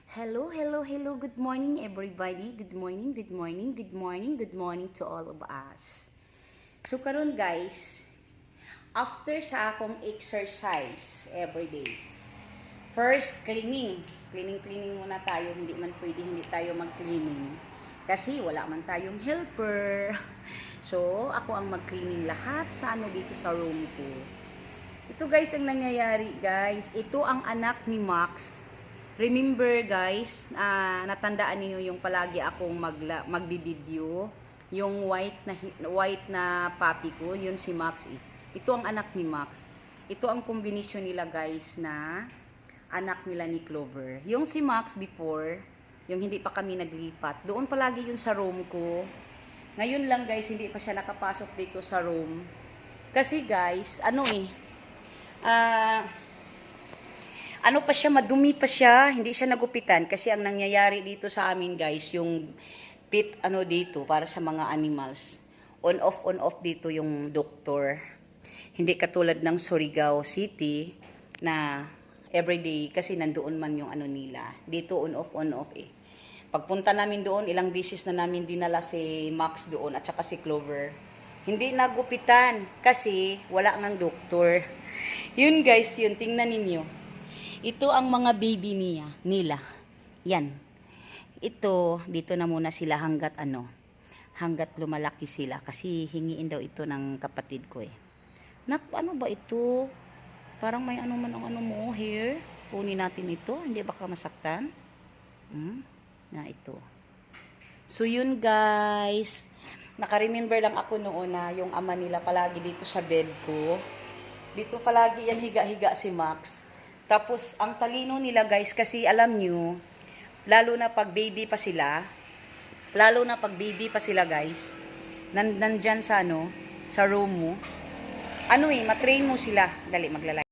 Hello, hello, hello. Good morning, everybody. Good morning, good morning, good morning, good morning to all of us. So, karon guys, after sa akong exercise every day, first, cleaning. Cleaning muna tayo. Hindi man pwede hindi tayo mag-cleaning. Kasi wala man tayong helper. So, ako ang mag-cleaning lahat sa dito sa room ko. Ito guys, ang nangyayari guys. Ito ang anak ni Max. Remember guys, natandaan niyo yung palagi akong magbibideo, yung white na puppy ko, yun si Max. Ito ang anak ni Max. Ito ang kombinasyon nila guys na anak nila ni Clover. Yung si Max before, yung hindi pa kami naglipat, doon palagi yun sa room ko. Ngayon lang guys, hindi pa siya nakapasok dito sa room. Kasi guys, ano pa siya, madumi pa siya, hindi siya nagupitan kasi ang nangyayari dito sa amin guys, yung pit dito para sa mga animals. On off dito yung doktor. Hindi katulad ng Surigao City na everyday kasi nandoon man yung nila. Dito on off eh. Pagpunta namin doon, ilang beses na namin dinala si Max doon at saka si Clover. Hindi nagupitan kasi wala nang doktor. Yun guys, yun tingnan ninyo. Ito ang mga baby nila. Yan. Ito, dito na muna sila hanggat lumalaki sila. Kasi hingiin daw ito ng kapatid ko eh. Ano ba ito? Parang may mo, hair. Kunin natin ito. Hindi baka masaktan. Na ito. So yun guys. Naka-remember lang ako noon na yung ama nila palagi dito sa bed ko. Dito palagi yan higa-higa si Max. Tapos, ang talino nila guys, kasi alam nyo, lalo na pag baby pa sila guys, nandyan sa room mo, matrain mo sila. Dali, maglalay.